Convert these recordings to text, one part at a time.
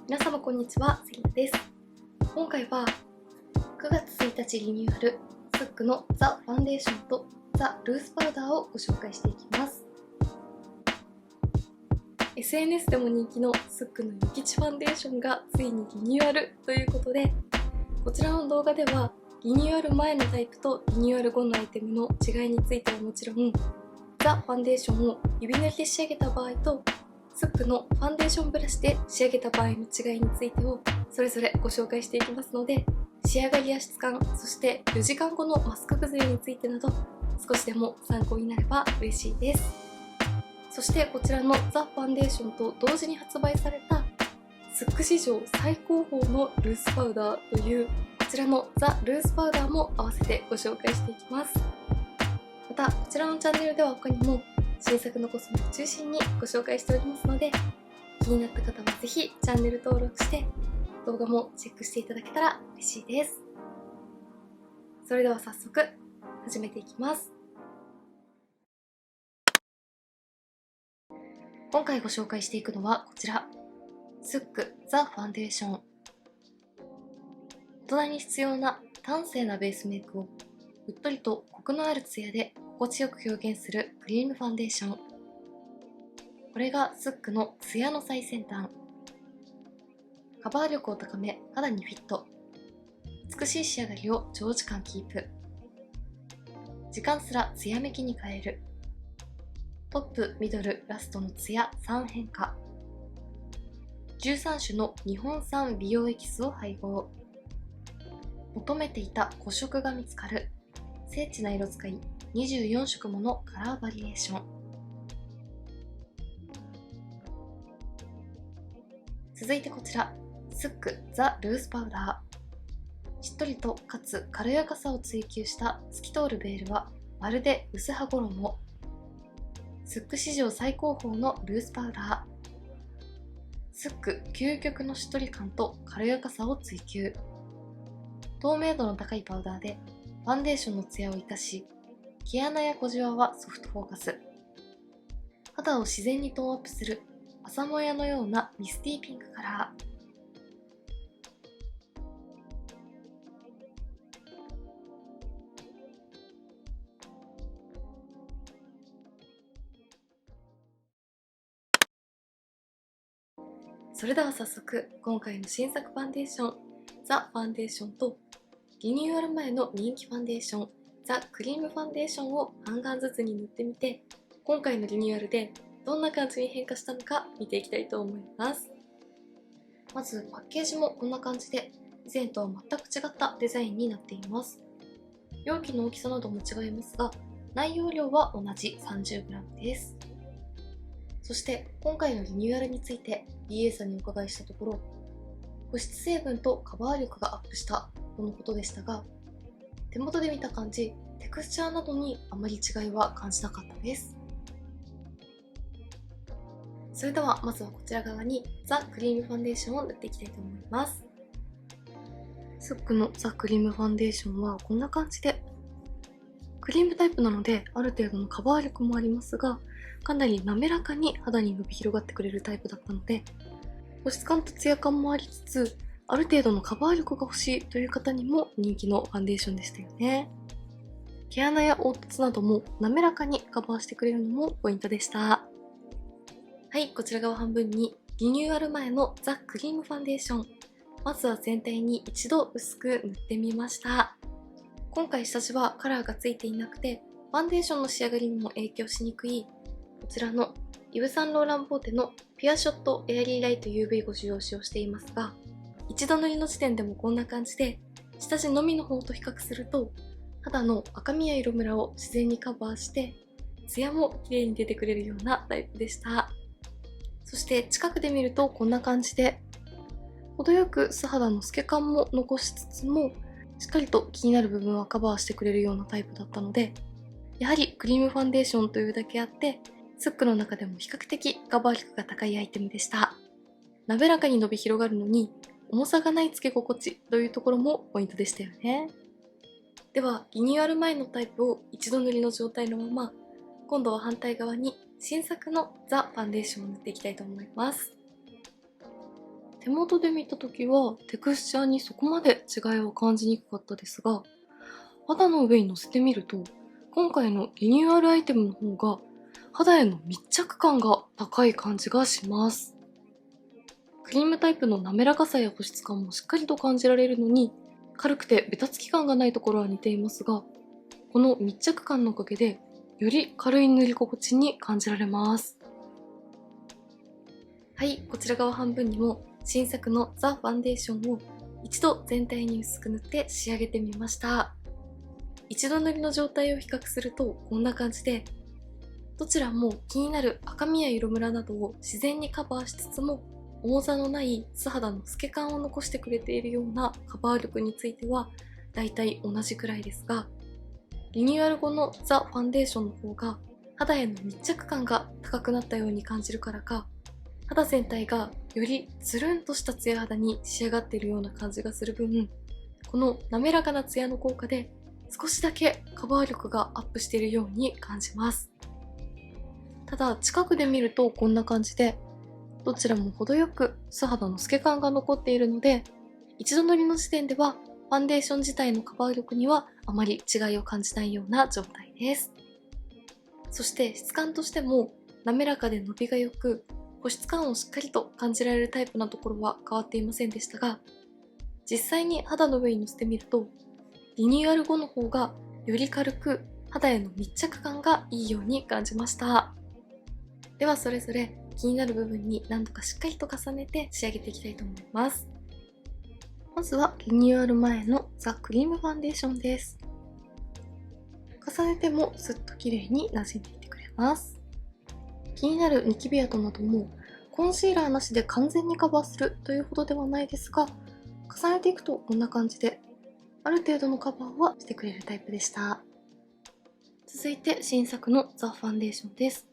皆様こんにちは、セリナです。今回は9月1日リニューアルスックのザ・ファンデーションとザ・ルースパウダーをご紹介していきます。SNS でも人気のスックのユキチファンデーションがついにリニューアルということで、こちらの動画ではリニューアル前のタイプとリニューアル後のアイテムの違いについてはもちろん、ザ・ファンデーションを指塗りで仕上げた場合とスックのファンデーションブラシで仕上げた場合の違いについてをそれぞれご紹介していきますので、仕上がりや質感、そして4時間後のマスク崩れについてなど少しでも参考になれば嬉しいです。そしてこちらのザ・ファンデーションと同時に発売されたスック史上最高峰のルースパウダーというこちらのザ・ルースパウダーも合わせてご紹介していきます。またこちらのチャンネルでは他にも新作のコスメを中心にご紹介しておりますので、気になった方はぜひチャンネル登録して動画もチェックしていただけたら嬉しいです。それでは早速始めていきます。今回ご紹介していくのはこちら、スックザ・ファンデーション。大人に必要な端正なベースメイクをうっとりとコクのあるツヤで心地よく表現するクリームファンデーション。これがスックのツヤの最先端。カバー力を高め、肌にフィット。美しい仕上がりを長時間キープ。時間すらツヤめきに変える。トップ、ミドル、ラストのツヤ3変化。13種の日本産美容エキスを配合。求めていた補色が見つかる。精緻な色使い、24色ものカラーバリエーション。続いてこちら、スックザ・ルースパウダー。しっとりとかつ軽やかさを追求した透き通るベールはまるで薄葉衣。スック史上最高峰のルースパウダー。スック究極のしっとり感と軽やかさを追求。透明度の高いパウダーでファンデーションのツヤを生かし、毛穴や小じわはソフトフォーカス。肌を自然にトーンアップする朝もやのようなミスティーピンクカラー。それでは早速、今回の新作ファンデーション、ザ・ファンデーションとリニューアル前の人気ファンデーション、ザ・クリームファンデーションを半眼ずつに塗ってみて、今回のリニューアルでどんな感じに変化したのか見ていきたいと思います。まずパッケージもこんな感じで、以前とは全く違ったデザインになっています。容器の大きさなども違いますが、内容量は同じ 30g です。そして今回のリニューアルについて BA さんにお伺いしたところ、保湿成分とカバー力がアップしたとのことでしたが、手元で見た感じ、テクスチャーなどにあまり違いは感じなかったです。それではまずはこちら側にザ・クリームファンデーションを塗っていきたいと思います。スックのザ・クリームファンデーションはこんな感じで、クリームタイプなのである程度のカバー力もありますが、かなり滑らかに肌に伸び広がってくれるタイプだったので、保湿感とツヤ感もありつつ、ある程度のカバー力が欲しいという方にも人気のファンデーションでしたよね。毛穴や凹凸なども滑らかにカバーしてくれるのもポイントでした。はい、こちら側半分にリニューアル前のザ・クリームファンデーション。まずは全体に一度薄く塗ってみました。今回下地はカラーがついていなくて、ファンデーションの仕上がりにも影響しにくいこちらのイヴ・サンローランボーテのピュアショットエアリーライト UV50 を使用していますが、一度塗りの時点でもこんな感じで、下地のみの方と比較すると肌の赤みや色ムラを自然にカバーしてツヤも綺麗に出てくれるようなタイプでした。そして近くで見るとこんな感じで、程よく素肌の透け感も残しつつもしっかりと気になる部分はカバーしてくれるようなタイプだったので、やはりクリームファンデーションというだけあってスックの中でも比較的カバー力が高いアイテムでした。滑らかに伸び広がるのに重さがないつけ心地というところもポイントでしたよね。ではリニューアル前のタイプを一度塗りの状態のまま、今度は反対側に新作のザ・ファンデーションを塗っていきたいと思います。手元で見た時はテクスチャーにそこまで違いは感じにくかったですが、肌の上にのせてみると、今回のリニューアルアイテムの方が肌への密着感が高い感じがします。クリームタイプの滑らかさや保湿感もしっかりと感じられるのに、軽くてベタつき感がないところは似ていますが、この密着感のおかげでより軽い塗り心地に感じられます。はい、こちら側半分にも新作のザ・ファンデーションを一度全体に薄く塗って仕上げてみました。一度塗りの状態を比較するとこんな感じで、どちらも気になる赤みや色ムラなどを自然にカバーしつつも、重さのない素肌の透け感を残してくれているようなカバー力についてはだいたい同じくらいですが、リニューアル後のザ・ファンデーションの方が肌への密着感が高くなったように感じるからか、肌全体がよりつるんとしたツヤ肌に仕上がっているような感じがする分、この滑らかなツヤの効果で少しだけカバー力がアップしているように感じます。ただ近くで見るとこんな感じで、どちらも程よく素肌の透け感が残っているので、一度塗りの時点ではファンデーション自体のカバー力にはあまり違いを感じないような状態です。そして質感としても滑らかで伸びが良く、保湿感をしっかりと感じられるタイプなところは変わっていませんでしたが、実際に肌の上にのせてみると、リニューアル後の方がより軽く肌への密着感がいいように感じました。ではそれぞれ気になる部分に何度かしっかりと重ねて仕上げていきたいと思います。まずはリニューアル前のザ・クリームファンデーションです。重ねてもスッと綺麗に馴染んでいってくれます。気になるニキビ跡などもコンシーラーなしで完全にカバーするというほどではないですが、重ねていくとこんな感じである程度のカバーはしてくれるタイプでした。続いて新作のザ・ファンデーションです。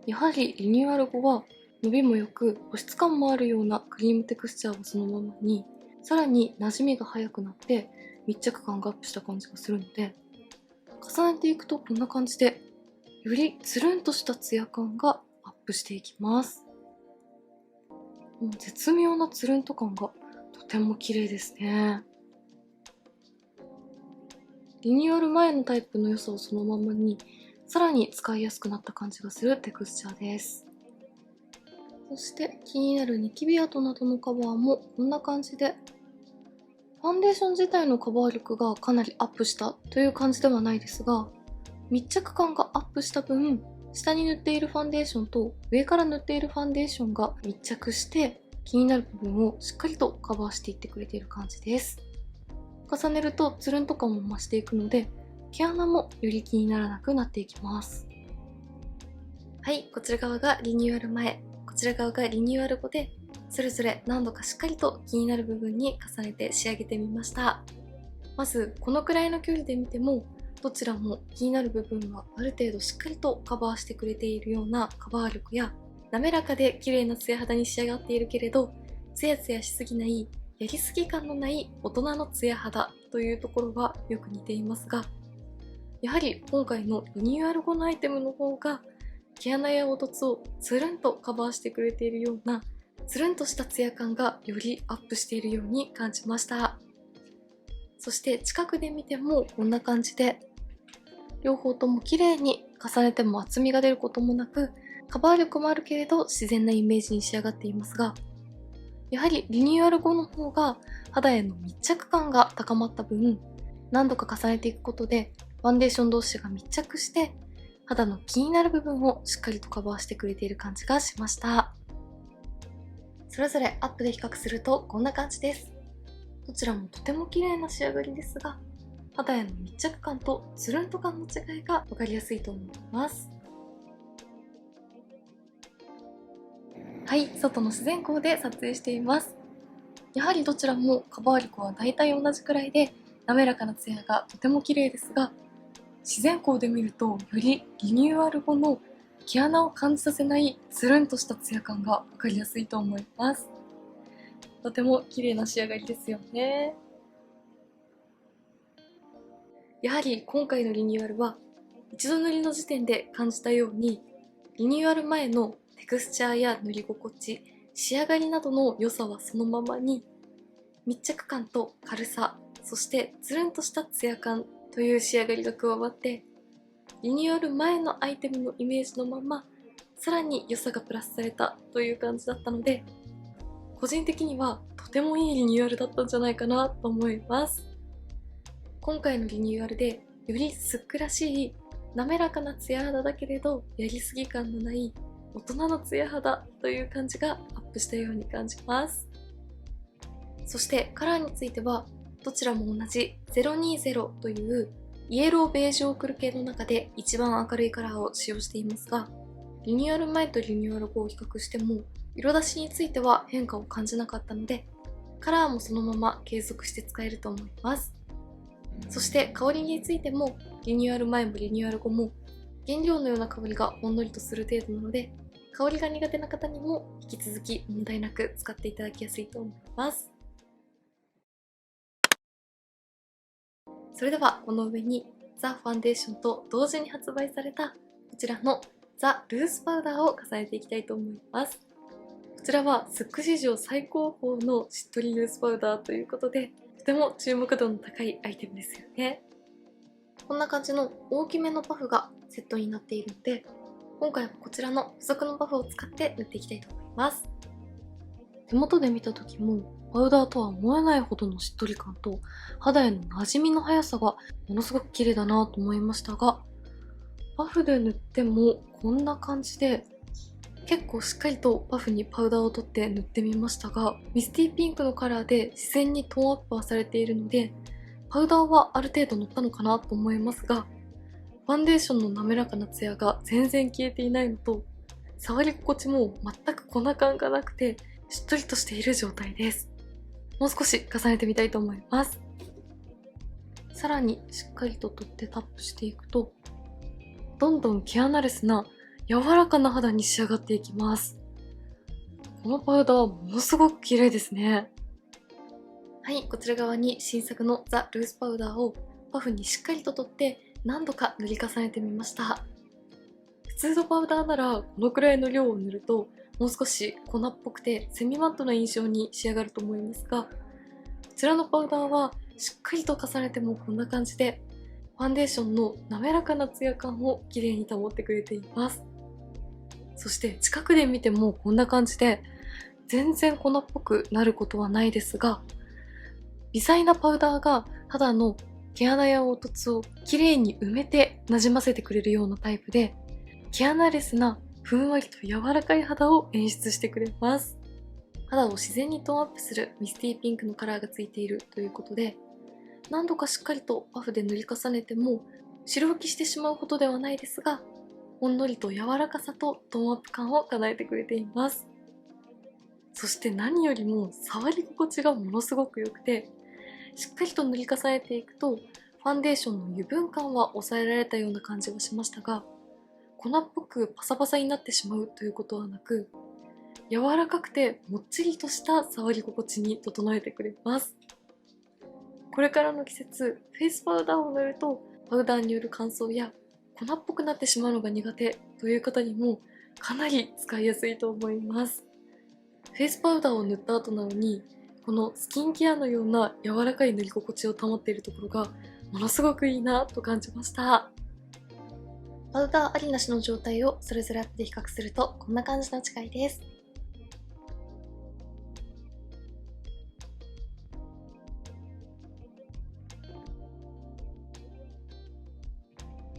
やはりリニューアル後は伸びも良く保湿感もあるようなクリームテクスチャーはそのままに、さらに馴染みが早くなって密着感がアップした感じがするので、重ねていくとこんな感じでよりつるんとしたツヤ感がアップしていきます。もう絶妙なつるんと感がとても綺麗ですね。リニューアル前のタイプの良さをそのままに、さらに使いやすくなった感じがするテクスチャーです。そして気になるニキビ跡などのカバーもこんな感じで、ファンデーション自体のカバー力がかなりアップしたという感じではないですが、密着感がアップした分、下に塗っているファンデーションと上から塗っているファンデーションが密着して気になる部分をしっかりとカバーしていってくれている感じです。重ねるとつるんとかも増していくので、毛穴もより気にならなくなっていきます。はい、こちら側がリニューアル前、こちら側がリニューアル後で、それぞれ何度かしっかりと気になる部分に重ねて仕上げてみました。まずこのくらいの距離で見ても、どちらも気になる部分はある程度しっかりとカバーしてくれているようなカバー力や、滑らかで綺麗なツヤ肌に仕上がっているけれど、ツヤツヤしすぎない、やりすぎ感のない大人のツヤ肌というところはよく似ていますが、やはり今回のリニューアル後のアイテムの方が毛穴や凹凸をつるんとカバーしてくれているような、つるんとしたツヤ感がよりアップしているように感じました。そして近くで見てもこんな感じで、両方とも綺麗に重ねても厚みが出ることもなく、カバー力もあるけれど自然なイメージに仕上がっていますが、やはりリニューアル後の方が肌への密着感が高まった分、何度か重ねていくことでファンデーション同士が密着して肌の気になる部分をしっかりとカバーしてくれている感じがしました。それぞれアップで比較するとこんな感じです。どちらもとても綺麗な仕上がりですが、肌への密着感とつるんと感の違いが分かりやすいと思います。はい、外の自然光で撮影しています。やはりどちらもカバー力は大体同じくらいで、滑らかなツヤがとても綺麗ですが、自然光で見るとよりリニューアル後の毛穴を感じさせないつるんとしたツヤ感が分かりやすいと思います。とても綺麗な仕上がりですよね。やはり今回のリニューアルは一度塗りの時点で感じたように、リニューアル前のテクスチャーや塗り心地、仕上がりなどの良さはそのままに、密着感と軽さ、そしてつるんとしたツヤ感という仕上がりが加わって、リニューアル前のアイテムのイメージのまま、さらに良さがプラスされたという感じだったので、個人的にはとてもいいリニューアルだったんじゃないかなと思います。今回のリニューアルでよりすっくらしい滑らかなツヤ肌だけれどやりすぎ感のない大人のツヤ肌という感じがアップしたように感じます。そしてカラーについてはどちらも同じ020というイエローベージュオークル系の中で一番明るいカラーを使用していますが、リニューアル前とリニューアル後を比較しても色出しについては変化を感じなかったので、カラーもそのまま継続して使えると思います。そして香りについてもリニューアル前もリニューアル後も原料のような香りがほんのりとする程度なので、香りが苦手な方にも引き続き問題なく使っていただきやすいと思います。それではこの上にザ・ファンデーションと同時に発売されたこちらのザ・ルースパウダーを重ねていきたいと思います。こちらはスック史上最高峰のしっとりルースパウダーということで、とても注目度の高いアイテムですよね。こんな感じの大きめのパフがセットになっているので、今回はこちらの付属のパフを使って塗っていきたいと思います。手元で見た時もパウダーとは思えないほどのしっとり感と肌への馴染みの速さがものすごく綺麗だなと思いましたが、パフで塗ってもこんな感じで結構しっかりとパフにパウダーを取って塗ってみましたが、ミスティーピンクのカラーで自然にトーンアップはされているので、パウダーはある程度塗ったのかなと思いますが、ファンデーションの滑らかなツヤが全然消えていないのと、触り心地も全く粉感がなくてしっとりとしている状態です。もう少し重ねてみたいと思います。さらにしっかりと取ってタップしていくと、どんどん毛穴レスな柔らかな肌に仕上がっていきます。このパウダーものすごく綺麗ですね。はい、こちら側に新作のザ・ルースパウダーをパフにしっかりと取って何度か塗り重ねてみました。普通のパウダーならこのくらいの量を塗るともう少し粉っぽくてセミマットな印象に仕上がると思いますが、こちらのパウダーはしっかりと重ねてもこんな感じでファンデーションの滑らかなツヤ感を綺麗に保ってくれています。そして近くで見てもこんな感じで全然粉っぽくなることはないですが、微細なパウダーが肌の毛穴や凹凸を綺麗に埋めてなじませてくれるようなタイプで、毛穴レスなふんわりと柔らかい肌を演出してくれます。肌を自然にトーンアップするミスティーピンクのカラーがついているということで、何度かしっかりとパフで塗り重ねても白浮きしてしまうほどではないですが、ほんのりと柔らかさとトーンアップ感を叶えてくれています。そして何よりも触り心地がものすごく良くて、しっかりと塗り重ねていくとファンデーションの油分感は抑えられたような感じがしましたが、粉っぽくパサパサになってしまうということはなく、柔らかくてもっちりとした触り心地に整えてくれます。これからの季節、フェイスパウダーを塗るとパウダーによる乾燥や粉っぽくなってしまうのが苦手という方にもかなり使いやすいと思います。フェイスパウダーを塗った後なのに、このスキンケアのような柔らかい塗り心地を保っているところがものすごくいいなと感じました。パウダーありなしの状態をそれぞれアップで比較するとこんな感じの違いです。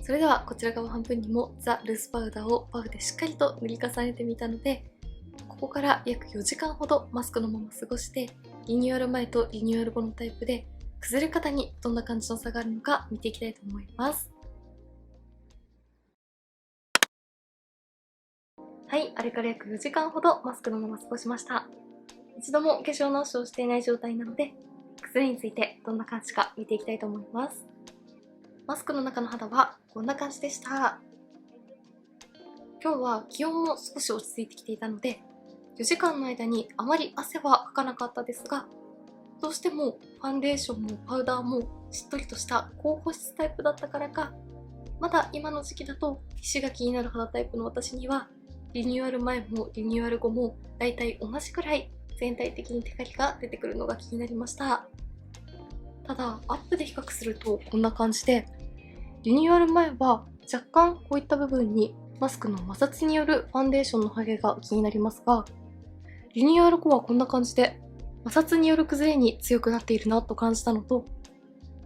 それではこちら側半分にもザ・ルースパウダーをパフでしっかりと塗り重ねてみたので、ここから約4時間ほどマスクのまま過ごして、リニューアル前とリニューアル後のタイプで崩れ方にどんな感じの差があるのか見ていきたいと思います。はい、あれから約4時間ほどマスクのまま過ごしました。一度も化粧直しをしていない状態なので、崩れについてどんな感じか見ていきたいと思います。マスクの中の肌はこんな感じでした。今日は気温も少し落ち着いてきていたので、4時間の間にあまり汗はかかなかったですが、どうしてもファンデーションもパウダーもしっとりとした高保湿タイプだったからか、まだ今の時期だと皮脂が気になる肌タイプの私にはリニューアル前もリニューアル後もだいたい同じくらい全体的にテカリが出てくるのが気になりました。ただアップで比較するとこんな感じで、リニューアル前は若干こういった部分にマスクの摩擦によるファンデーションのハゲが気になりますが、リニューアル後はこんな感じで摩擦による崩れに強くなっているなと感じたのと、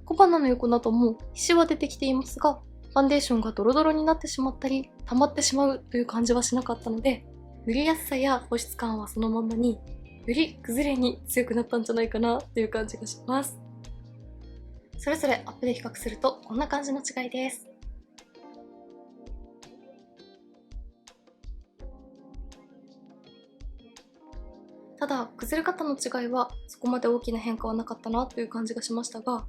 小鼻の横なども皮脂は出てきていますが、ファンデーションがドロドロになってしまったり溜まってしまうという感じはしなかったので、塗りやすさや保湿感はそのままに、より崩れに強くなったんじゃないかなという感じがします。それぞれアップで比較するとこんな感じの違いです。ただ崩れ方の違いはそこまで大きな変化はなかったなという感じがしましたが、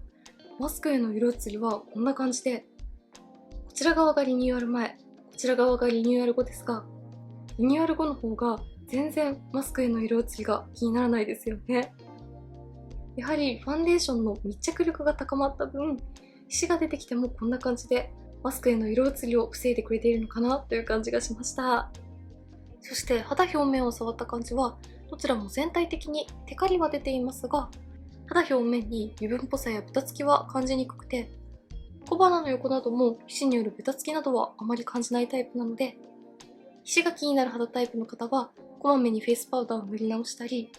マスクへの色移りはこんな感じで、こちら側がリニューアル前、こちら側がリニューアル後ですが、リニューアル後の方が全然マスクへの色移りが気にならないですよね。やはりファンデーションの密着力が高まった分、皮脂が出てきてもこんな感じでマスクへの色移りを防いでくれているのかなという感じがしました。そして肌表面を触った感じはどちらも全体的にテカリは出ていますが、肌表面に油分っぽさやベタつきは感じにくくて、小鼻の横なども皮脂によるベタつきなどはあまり感じないタイプなので、皮脂が気になる肌タイプの方はこまめにフェイスパウダーを塗り直したり、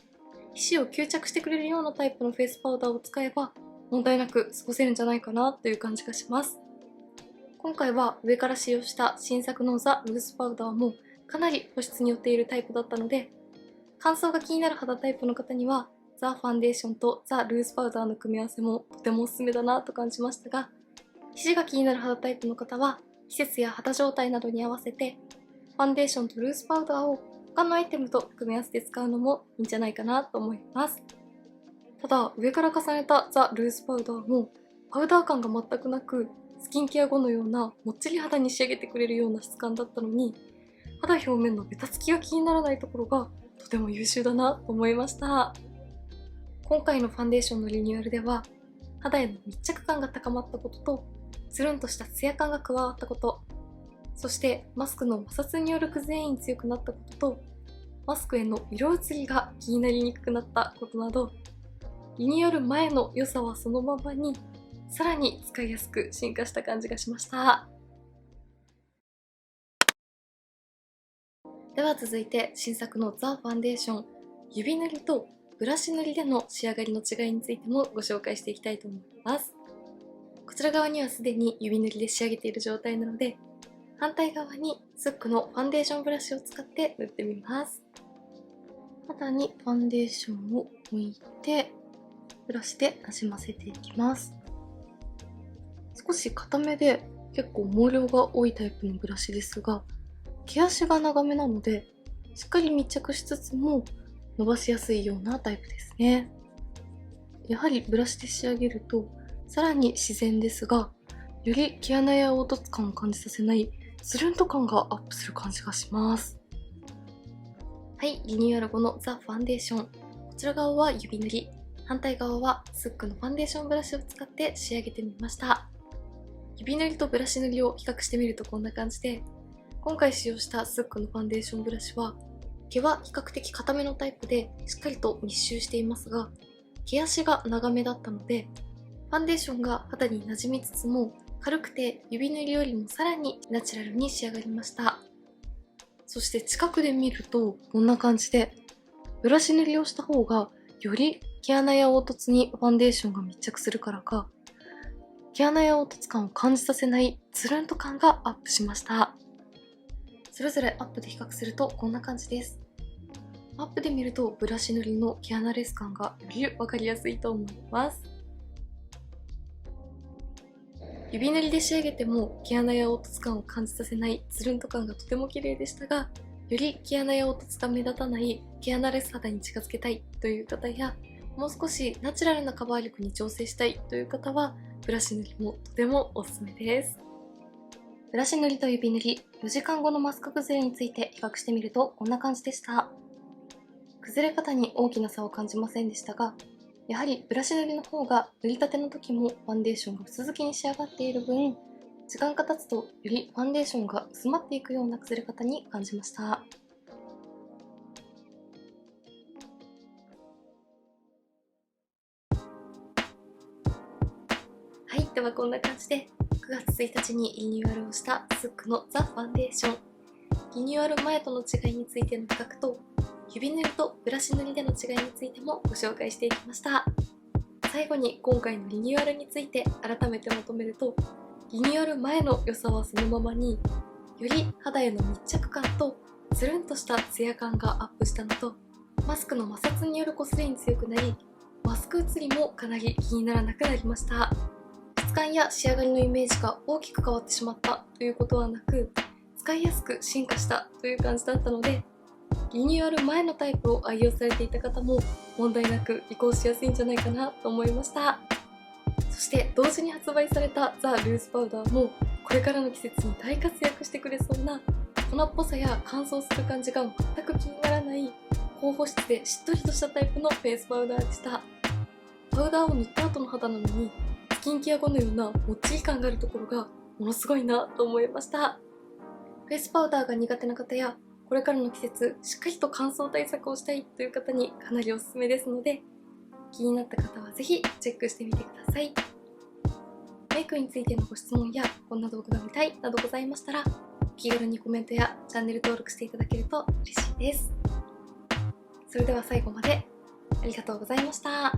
皮脂を吸着してくれるようなタイプのフェイスパウダーを使えば問題なく過ごせるんじゃないかなという感じがします。今回は上から使用した新作のザ・ルースパウダーもかなり保湿に寄っているタイプだったので、乾燥が気になる肌タイプの方にはザ・ファンデーションとザ・ルースパウダーの組み合わせもとてもおすすめだなと感じましたが、皮脂が気になる肌タイプの方は季節や肌状態などに合わせてファンデーションとルースパウダーを他のアイテムと組み合わせて使うのもいいんじゃないかなと思います。ただ上から重ねたザ・ルースパウダーもパウダー感が全くなく、スキンケア後のようなもっちり肌に仕上げてくれるような質感だったのに、肌表面のベタつきが気にならないところがとても優秀だなと思いました。今回のファンデーションのリニューアルでは肌への密着感が高まったことと、つるんとしたツヤ感が加わったこと、そしてマスクの摩擦による崩れに強くなったことと、マスクへの色移りが気になりにくくなったことなど、リニューアル前の良さはそのままに、さらに使いやすく進化した感じがしました。では続いて新作のザ・ファンデーション、指塗りとブラシ塗りでの仕上がりの違いについてもご紹介していきたいと思います。こちら側にはすでに指塗りで仕上げている状態なので、反対側にスックのファンデーションブラシを使って塗ってみます。肌にファンデーションを置いて、ブラシでなじませていきます。少し固めで結構毛量が多いタイプのブラシですが、毛足が長めなのでしっかり密着しつつも伸ばしやすいようなタイプですね。やはりブラシで仕上げるとさらに自然ですが、より毛穴や凹凸感を感じさせないつるんと感がアップする感じがします。はい、リニューアル後のザ・ファンデーション、こちら側は指塗り、反対側はスックのファンデーションブラシを使って仕上げてみました。指塗りとブラシ塗りを比較してみるとこんな感じで、今回使用したスックのファンデーションブラシは毛は比較的固めのタイプでしっかりと密集していますが、毛足が長めだったのでファンデーションが肌に馴染みつつも軽くて指塗りよりもさらにナチュラルに仕上がりました。そして近くで見るとこんな感じで、ブラシ塗りをした方がより毛穴や凹凸にファンデーションが密着するからか、毛穴や凹凸感を感じさせないつるんと感がアップしました。それぞれアップで比較するとこんな感じです。アップで見るとブラシ塗りの毛穴レス感がより分かりやすいと思います。指塗りで仕上げても毛穴や凹凸感を感じさせないつるんと感がとても綺麗でしたが、より毛穴や凹凸が目立たない毛穴レス肌に近づけたいという方や、もう少しナチュラルなカバー力に調整したいという方はブラシ塗りもとてもおすすめです。ブラシ塗りと指塗り、4時間後のマスク崩れについて比較してみるとこんな感じでした。崩れ方に大きな差を感じませんでしたが、やはりブラシ塗りの方が塗りたての時もファンデーションが薄付きに仕上がっている分、時間が経つとよりファンデーションが薄まっていくような崩れ方に感じました。はい、ではこんな感じで9月1日にリニューアルをしたスックのザ・ファンデーション、リニューアル前との違いについての比較と、指塗りとブラシ塗りでの違いについてもご紹介していきました。最後に今回のリニューアルについて改めてまとめると、リニューアル前の良さはそのままに、より肌への密着感とつるんとしたツヤ感がアップしたのと、マスクの摩擦によるこすれに強くなり、マスク写りもかなり気にならなくなりました。質感や仕上がりのイメージが大きく変わってしまったということはなく、使いやすく進化したという感じだったので、リニューアル前のタイプを愛用されていた方も問題なく移行しやすいんじゃないかなと思いました。そして同時に発売されたザ・ルースパウダーもこれからの季節に大活躍してくれそうな、粉っぽさや乾燥する感じが全く気にならない高保湿でしっとりとしたタイプのフェイスパウダーでした。パウダーを塗った後の肌なのにスキンケア後のようなもっちり感があるところがものすごいなと思いました。フェイスパウダーが苦手な方やこれからの季節しっかりと乾燥対策をしたいという方にかなりおすすめですので、気になった方はぜひチェックしてみてください。メイクについてのご質問やこんな動画が見たいなどございましたら、気軽にコメントやチャンネル登録していただけると嬉しいです。それでは最後までありがとうございました。